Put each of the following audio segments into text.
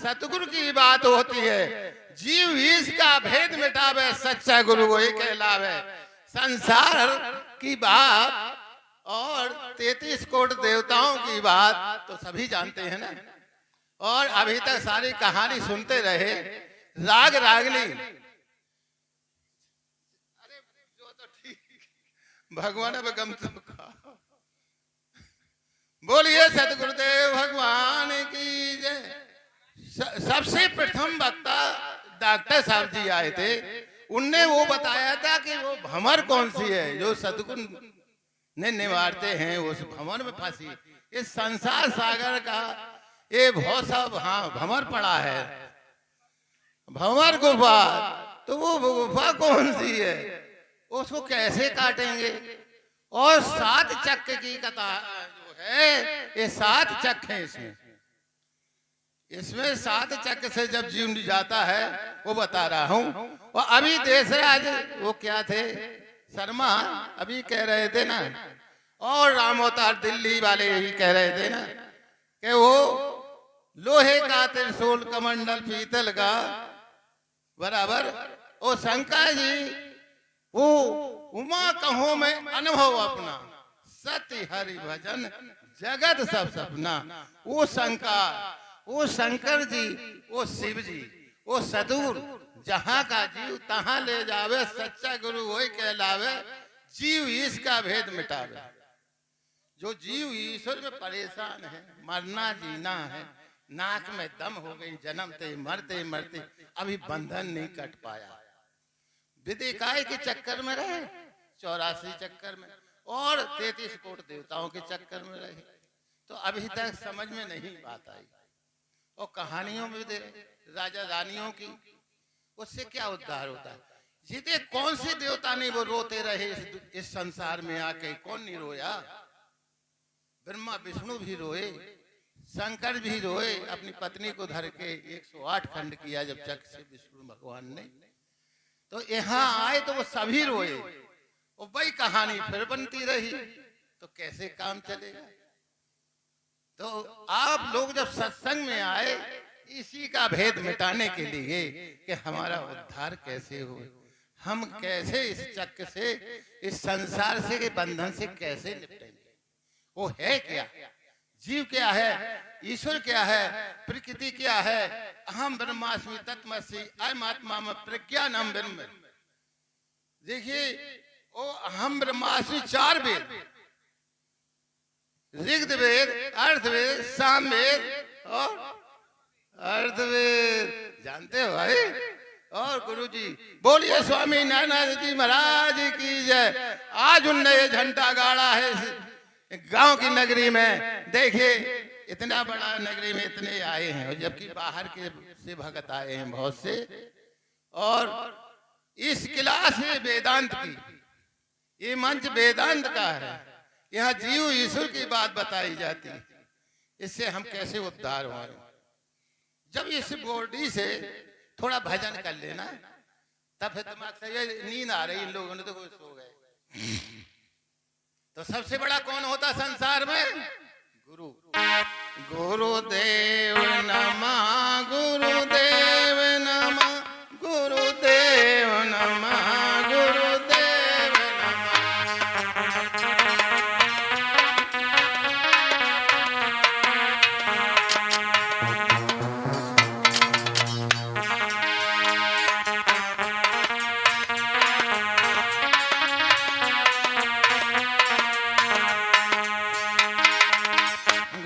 सतगुरु की बात होती है। जीव ईश का भेद मिटावे, सच्चा गुरु वही कहलावे। संसार की बात और 33 कोट देवताओं की बात तो सभी जानते हैं ना। और अभी तक सारी कहानी सुनते रहे। राग रागनी, अरे जो तो ठीक, भगवान अब गम तो बोलिए सतगुरुदेव भगवान की जय। सबसे प्रथम वक्ता डॉक्टर साहब जी आए थे। उनने वो बताया था कि वो भंवर कौन सी है जो सतगुरु ने निवारते हैं, उस भंवर में फंसी। इस संसार सागर का ये बहुत सब भंवर पड़ा है, भंवर गुफा। तो वो गुफा कौन सी है, उसको कैसे काटेंगे? और 7 चक्र की कथा जो है, ये 7 चक्र है। इसमें 7 चक्र से जब जीव जाता है वो बता रहा हूं। और अभी देशराज वो क्या थे, शर्मा अभी कह रहे थे ना, और राम अवतार दिल्ली वाले ही कह रहे थे ना कि वो लोहे का त्रिशूल कमंडल पीतल का बराबर। ओ शंकर जी वो उमा कहो में अनुभव अपना, सत्य हरि भजन जगत सब सपना। वो शंकर जी, वो शिव जी, वो सदगुरु जहां का जीव तहां ले जावे, सच्चा गुरु वही कहलावे। जीव ईश का भेद मिटावे। जो जीव ईश्वर में परेशान है, मरना जीना है, नाक में दम हो गई, जन्मते मरते मरते अभी बंधन नहीं कट पाया, विदिकाय के चक्कर में रहे, 84 चक्कर में, और 33 कोट देवताओं के चक्कर में रहे, तो अभी तक समझ में नहीं बात आई। और कहानियों में दे राजा रानियों की, उससे क्या उद्धार होता है? जितने कौन से देवता नहीं वो रोते रहे इस संसार में आके, कौन नहीं रोया? ब्रह्मा विष्णु भी रोए, शंकर भी रोए, अपनी पत्नी को धर के 108 खंड किया जब चक्र से विष्णु भगवान ने। तो यहाँ आए तो वो सभी रोए, और वही कहानी फिर बनती रही, तो कैसे काम चलेगा? तो आप लोग जब सत्संग में आए इसी का भेद मिटाने के लिए कि हमारा उद्धार कैसे हो, हम कैसे इस चक्र से, इस संसार से के बंधन से कैसे निपटेंगे। वो है क्या, जीव क्या है, ईश्वर क्या है, प्रकृति क्या है। अहम ब्रह्मास्मि तत्त्वमसि अयम आत्मा में प्रज्ञानम ब्रह्म। देखिए वो अहम ब्रह्मास्मि 4 वेद, ऋग्वेद, अर्थवेद, सामवेद और अर्थवेद, जानते हो भाई। और गुरुजी बोलिए स्वामी नारायण जी महाराज की जय। आज उनने ये झंडा गाड़ा है गांव की नगरी में। देखिए इतना बड़ा नगरी में इतने आए हैं, जबकि बाहर के से भगत आए हैं बहुत से। और इस क्लास है वेदांत की, ये मंच वेदांत का है। यहाँ जीव ईश्वर की बात बताई जाती है, इससे हम कैसे उद्धार हों। जब इस बॉडी से थोड़ा भजन कर लेना, तब फिर दिमाग से नींद आ रही, इन लोगों ने तो सो गए। तो सबसे बड़ा कौन होता संसार में? गुरु। गुरुदेव नमः, गुरुदेव नमः, गुरुदेव नमः, गुरुदेव नमः।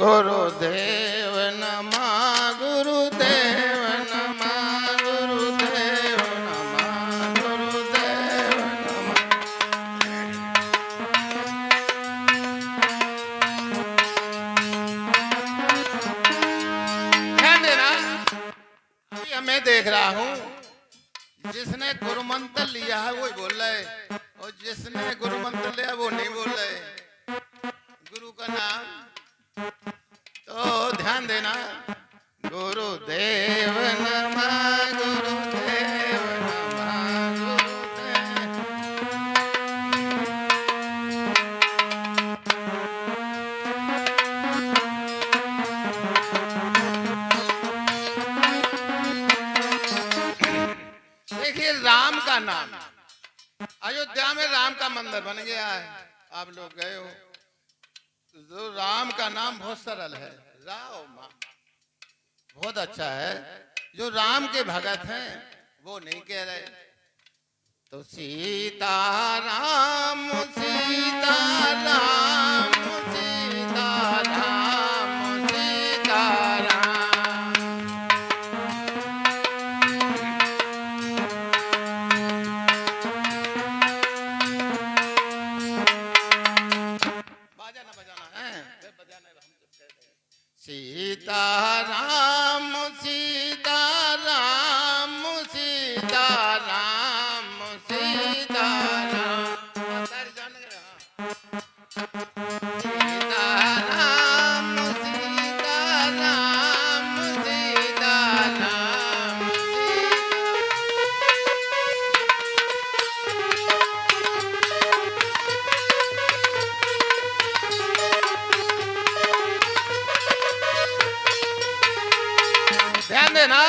गुरुदेव नमः, गुरुदेव नमः, गुरुदेव नमः, गुरुदेव नमः। ध्यान देना, अभी मैं देख रहा हूँ जिसने गुरु मंत्र लिया है वो बोल रहा है, और जिसने गुरु मंत्र लिया वो नहीं बोल रहे गुरु का नाम। तो ध्यान देना, गुरुदेव नमः, गुरुदेव नमः, गुरुदेव। ये राम का नाम। अयोध्या में राम का मंदिर बन गया है, आप लोग गए हो। जो राम का नाम बहुत सरल है, राम बहुत अच्छा है। जो राम के भगत हैं वो नहीं कह रहे। तो सीता राम सीता राम सीता राम सीता राम। बाजा ना बजाना है, बजाना है, हम जब कहते हैं सीता राम सीता राम सीता राम सीता राम। सारी जान गए, सीता राम सीता राम सीता राम। ध्यान देना,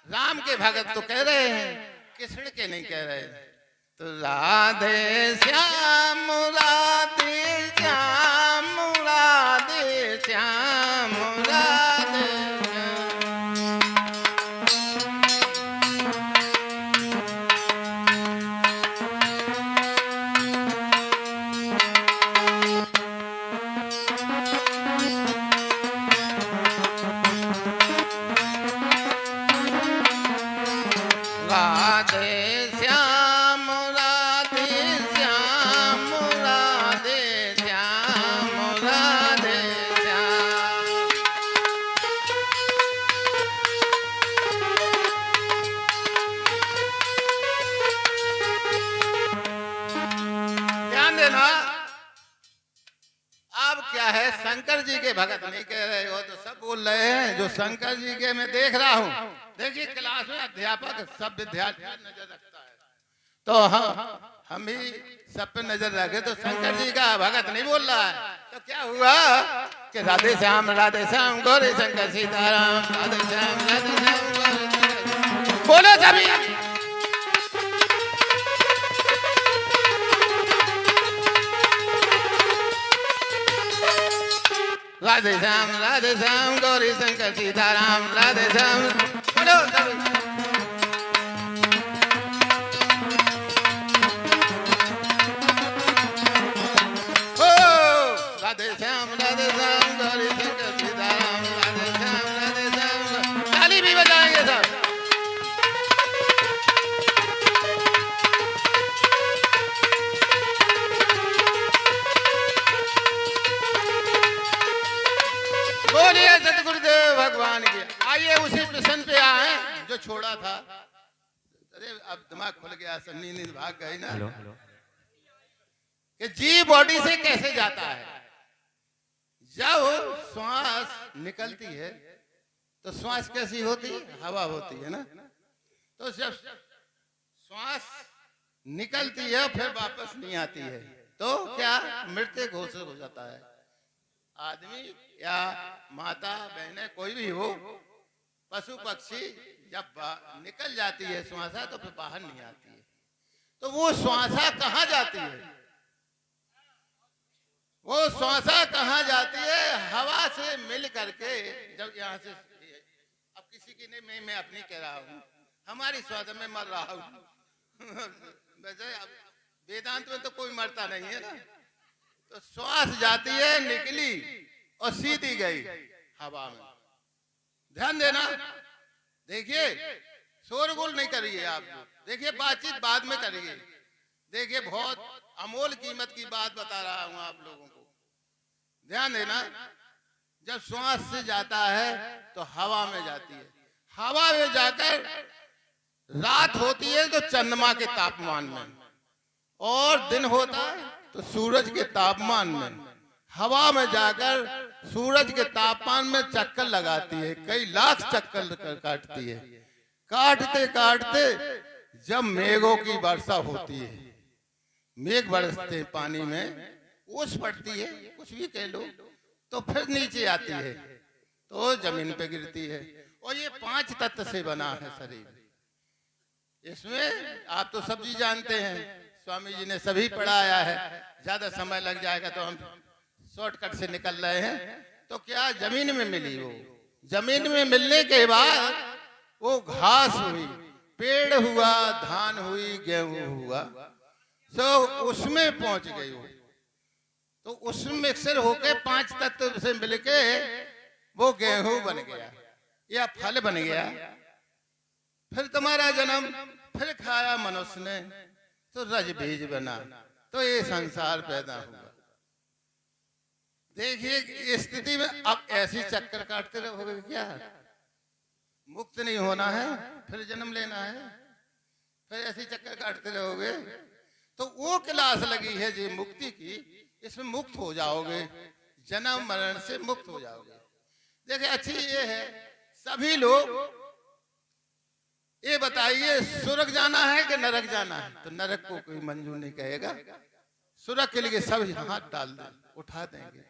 राम के भगत तो कह रहे हैं, कृष्ण के नहीं कह रहे। तो राधे श्याम राधे श्याम राधे श्याम राधे राधे श्याम राधे श्याम राधे श्याम राधे श्याम। ध्यान देना, अब क्या है, शंकर जी के भगत नहीं कह रहे हो तो सब बोल रहे हैं जो शंकर जी के मैं देख रहा हूँ। देखिए क्लास में अध्यापक सब विद्यार्थी नजर रखता है, तो हम भी सब पे नजर रखे। तो शंकर जी का भगत नहीं बोल रहा है तो क्या हुआ कि राधे श्याम गौरी शंकर सीताराम राधे श्याम गौरी शंकर। बोलो सभी राधे श्याम गौरी शंकर सीताराम राधे श्याम। बोलो सभी। राधे श्याम गौरी शंकर सीताराम राधे श्याम। ताली भी बजाएंगे सब। बोलिए सतगुरुदेव भगवान की। आइए उसी प्रश्न पे आए जो छोड़ा था। अरे अब दिमाग खुल गया, सब नींद भाग गई ना। कि जीव बॉडी से कैसे जाता है। जब श्वास निकलती है तो श्वास कैसी होती है, हवा होती है ना। तो जब श्वास निकलती है फिर वापस नहीं आती है तो क्या मृत्यु घोषित हो जाता है। आदमी या माता बहने कोई भी हो, पशु पक्षी जब निकल जाती है श्वासा तो फिर बाहर नहीं आती है। तो वो श्वासा कहाँ जाती है, वो श्वासा कहाँ जाती है, हवा से मिल करके। जब यहाँ से अब किसी की नहीं, मैं अपनी कह रहा हूँ, हमारी श्वास में मर रहा हूँ। वैसे वेदांत में तो कोई मरता नहीं है ना। तो श्वास जाती है, निकली और सीधी गई हवा में। ध्यान देना, देखिए शोरगुल नहीं करिए आप लोग। देखिए बातचीत बाद में करिए। देखिए बहुत अमोल कीमत की बात बता रहा हूं आप लोगों को। ध्यान देना, जब श्वास से जाता है तो हवा में जाती है। हवा में जाकर रात होती है तो चंद्रमा के तापमान में, और दिन होता है तो सूरज के तापमान में। हवा में जाकर सूरज के तापमान में चक्कर लगाती है, कई लाख चक्कर काटती है। काटते काटते जब मेघों की वर्षा होती है, मेघ बरसते पानी में, ओस पड़ती है, कुछ भी कह लो, तो फिर नीचे आती है तो जमीन पे गिरती है। और ये 5 तत्व से बना है शरीर। इसमें आप तो सब चीज जानते हैं, स्वामी जी ने सभी पढ़ाया है, ज्यादा समय लग जाएगा तो हम शॉर्टकट से निकल रहे हैं। तो क्या जमीन में मिली, वो जमीन में मिलने के बाद वो घास हुई, पेड़ हुआ, धान हुई, गेहूं हुआ, तो उसमें पहुंच गई वो। तो उसमें मिक्सर होके 5 तत्व से मिलके वो गेहूं बन गया या फल बन गया। फिर तुम्हारा जन्म, फिर खाया मनुष्य ने तो रज बीज बना, तो ये संसार पैदा हुआ। देखिए इस स्थिति में अब ऐसी चक्कर काटते रहोगे क्या? मुक्त नहीं होना है, फिर जन्म लेना है, फिर ऐसी चक्कर काटते रहोगे तो वो क्लास लगी है जी मुक्ति की, इसमें मुक्त हो जाओगे, जन्म मरण से मुक्त हो जाओगे। देखिए अच्छी ये है, सभी लोग ये बताइए स्वर्ग जाना है कि नरक जाना है? तो नरक को कोई मंजूर नहीं कहेगा, स्वर्ग के लिए सब हाथ डाल दें, उठा देंगे,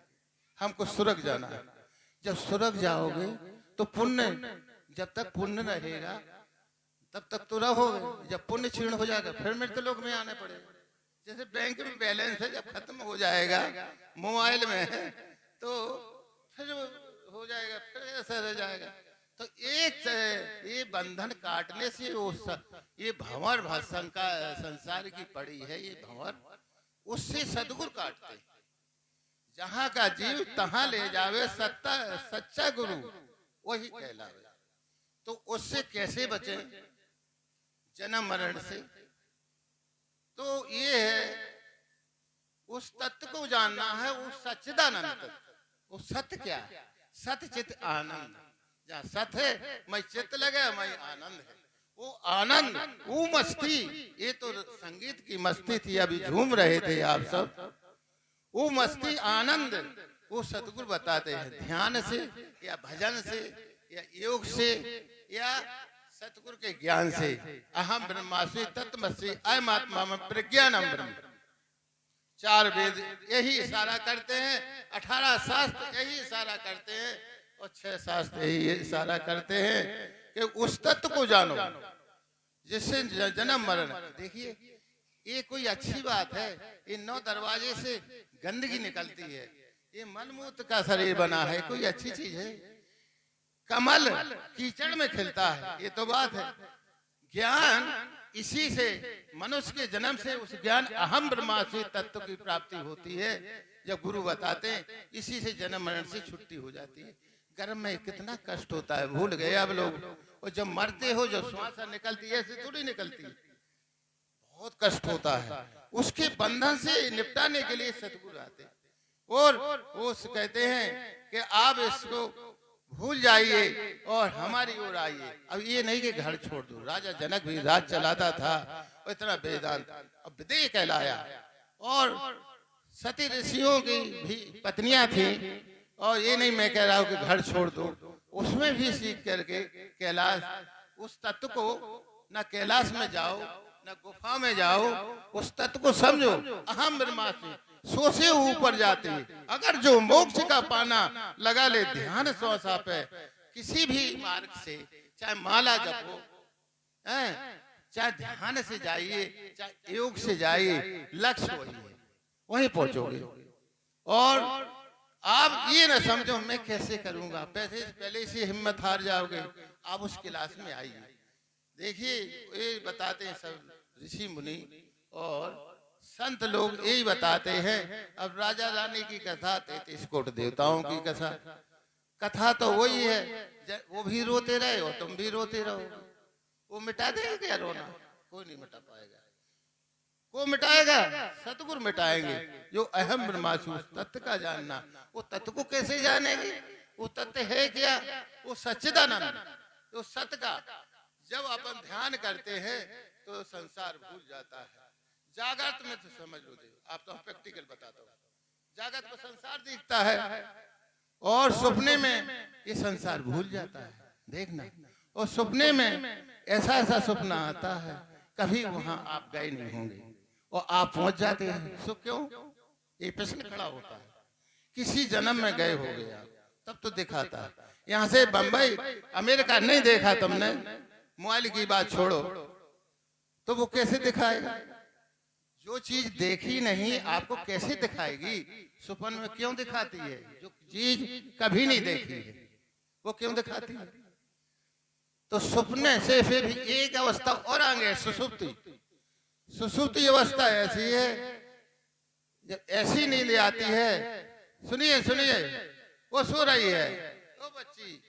हमको स्वर्ग जाना है। जब स्वर्ग जाओगे तो पुण्य, जब तक पुण्य रहेगा तब तक तो रहोगे, जब पुण्य क्षीण हो जाएगा फिर मृत्यलोक में आने पड़ेगा। जैसे बैंक में बैलेंस है, जब खत्म हो जाएगा मोबाइल में है तो फिर हो जाएगा, फिर ऐसा रह जाएगा। तो एक ये बंधन काटने से ये भंवर संसार की पड़ी है, ये भंवर, उससे सदगुरु काटते हैं। जहां का जीव तहां ले जावे, सच्चा गुरु वही कहलावे। तो उससे कैसे बचे, जन्म मरण से? तो ये है उस तत्व को जानना है, वो सच्चिदानंद तत्व। वो सत्य क्या है? सत्य चित आनंद। जहाँ सत्य है मैं चित्त लगे, मैं आनंद है। वो आनंद, वो मस्ती, ये तो संगीत की मस्ती थी, अभी झूम रहे थे आप सब। वो मस्ती आनंद वो सतगुरु बताते हैं, ध्यान से या भजन से या योग से या सतगुरु के ज्ञान से। अहम ब्रह्मास्मि तत्त्वमसि अयम आत्मा प्रज्ञानम ब्रह्म। 4 वेद यही इशारा करते हैं, 18 शास्त्र यही इशारा करते हैं और 6 शास्त्र यही इशारा करते हैं कि उस तत्व को जानो जिससे जन्म मरण। देखिए ये कोई अच्छी बात है, ये 9 दरवाजे से गंदगी निकलती है, ये मनमूत्र का शरीर बना है, कोई अच्छी चीज है? कमल कीचड़ में खिलता है, ये तो बात है। ज्ञान इसी से, मनुष्य के जन्म से उस ज्ञान अहम ब्रह्मास्मि तत्व की प्राप्ति होती है। जब गुरु बताते हैं, इसी से जन्म मरण से छुट्टी हो जाती है। गर्म में कितना कष्ट होता है, भूल गए अब लोग। और जब मरते हो, जब श्वास निकलती है, ऐसे थोड़ी निकलती है, बहुत कष्ट होता है। उसके बंधन से निपटाने के लिए सतगुरु आते हैं और वो कहते हैं कि आप इसको भूल जाइए और हमारी ओर आइए। अब ये नहीं कि घर छोड़ दो, राजा जनक भी राज चलाता था और इतना वेदांत, अब विदेह कहलाया। और सती ऋषियों की भी पत्नियां थी, और ये नहीं मैं कह रहा हूं कि घर छोड़ दो, उसमें भी सीख करके कैलाश, उस तत्व को, न कैलाश में जाओ न गुफा में जाओ, उस तत्व को समझो। अहम ब्रह्मास्मि, सो से ऊपर जाते हैं। अगर जो मोक्ष का पाना लगा ले ध्यान श्वासा पे, किसी भी मार्ग से, चाहे माला जपो, चाहे ध्यान से जाइए, चाहे योग से जाइए, लक्ष्य वही है, वहीं पहुंचोगे। और आप ये न समझो मैं कैसे करूंगा, पहले से हिम्मत हार जाओगे। आप उस क्लास में आइए। देखिए ये बताते हैं सब ऋषि मुनि और संत लोग यही बताते हैं। अब राजा रानी की कथा, 33 कोटि देवताओं की कथा तो वही है। वो भी रोते रहे और तुम भी रोते रहो, वो मिटा देगा क्या रोना? कोई नहीं मिटा पाएगा। को मिटाएगा? सतगुरु मिटाएंगे। जो अहम ब्रह्मास्मि तत्व का जानना, वो तत्व को कैसे जानेंगे? वो तत्व है क्या? वो सच्चिदानंद, तो सत्य का जब अपन ध्यान करते हैं तो संसार भूल जाता है। जागृत में तो समझ लो, आप तो प्रैक्टिकल बताता हूँ। जागृत में संसार दिखता है और सपने में ये संसार भूल जाता है, देखना। और सपने में ऐसा ऐसा सपना आता है, कभी वहां आप गए नहीं होंगे और आप पहुंच जाते हैं। सो क्यों? ये प्रश्न खड़ा होता है। किसी जन्म में गए हो गया तब तो दिखाता है। यहाँ से बंबई अमेरिका नहीं देखा तुमने, मोबाइल की बात छोड़ो, तो वो कैसे दिखाएगा? जो चीज देखी नहीं आपको कैसे दिखाएगी? सुपन में क्यों दिखाती है? जो चीज कभी नहीं देखी है वो क्यों दिखाती है? तो सपने से फिर एक अवस्था और आगे, सुसुप्ति। सुसुप्ति अवस्था ऐसी है, जब ऐसी नींद आती है, सुनिए सुनिए, वो सो रही है, ओ बच्ची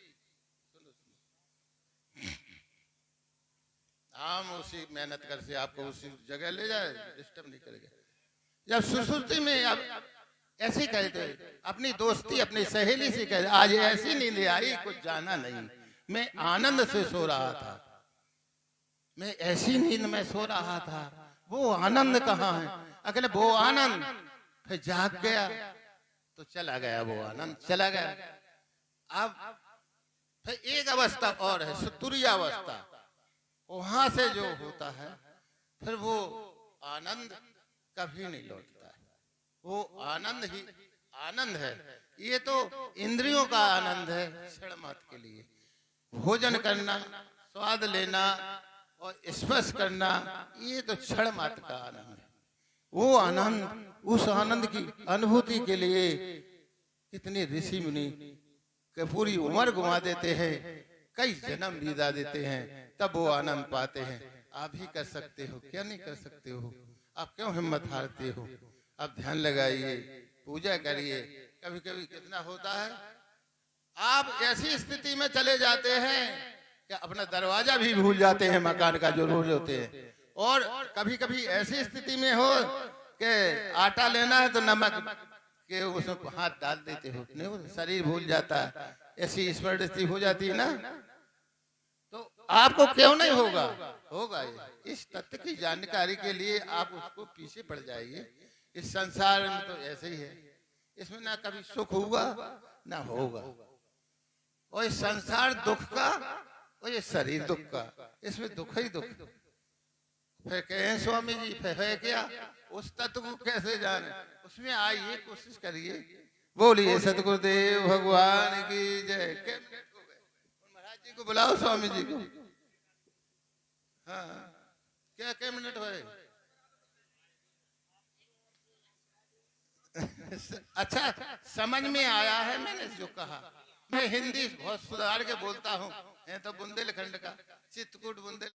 हम उसी मेहनत कर से आपको उसी जगह ले जाए, डिस्टर्ब नहीं करेगा। जब सुसुप्ति में अब ऐसे कहते, अपनी दोस्ती अपनी सहेली से कहते, आज ऐसी नींद आई कुछ जाना नहीं, मैं आनंद से सो रहा था, मैं ऐसी नींद में सो रहा था, वो आनंद कहाँ है? अगले वो आनंद फिर जाग गया तो चला गया, वो आनंद चला गया। अब फिर एक अवस्था और है, तुरीय अवस्था, वहां से जो होता है फिर वो आनंद कभी नहीं लौटता है, वो आनंद ही आनंद है। ये तो इंद्रियों का आनंद है, क्षण मात्र के लिए। भोजन करना, स्वाद लेना और स्पर्श करना, ये तो क्षण मात्र का आनंद है। वो आनंद, उस आनंद की अनुभूति के लिए कितने ऋषि मुनि के पूरी उम्र घुमा देते हैं, कई जन्म बिता देते हैं, तब वो आनंद पाते हैं। आप भी कर सकते हो, क्या नहीं कर सकते हो? आप क्यों हिम्मत हारते हो? आप ध्यान लगाइए, पूजा करिए। कभी कभी कितना होता है, आप ऐसी स्थिति में चले जाते हैं कि अपना दरवाजा भी भूल जाते हैं मकान का जो रोज होते हैं। और कभी कभी ऐसी स्थिति में हो कि आटा लेना है तो नमक के उसमें हाथ डाल देते हो, नहीं वो शरीर भूल जाता है, ऐसी स्मृति हो जाती है ना। तो आपको क्यों नहीं होगा? होगा। ये इस तथ्य की जानकारी के लिए आप उसको पीछे पड़ जाइए। इस संसार में तो ऐसे ही है, इसमें ना कभी सुख होगा ना होगा, और इस संसार दुख का और ये शरीर दुख का, इसमें दुख ही दुख। फिर कहें स्वामी जी फिर है क्या? उस तत्व को कैसे जाने? उसमें आइए, कोशिश करिए। बोलिए सतगुरुदेव भगवान की जय। महाराज जी को बुलाओ, स्वामी जी को। हाँ, क्या मिनट हुए? अच्छा, समझ में आया है मैंने जो कहा। मैं हिंदी बहुत सुधार के बोलता हूँ, तो बुंदेलखंड का चित्रकूट बुंदेल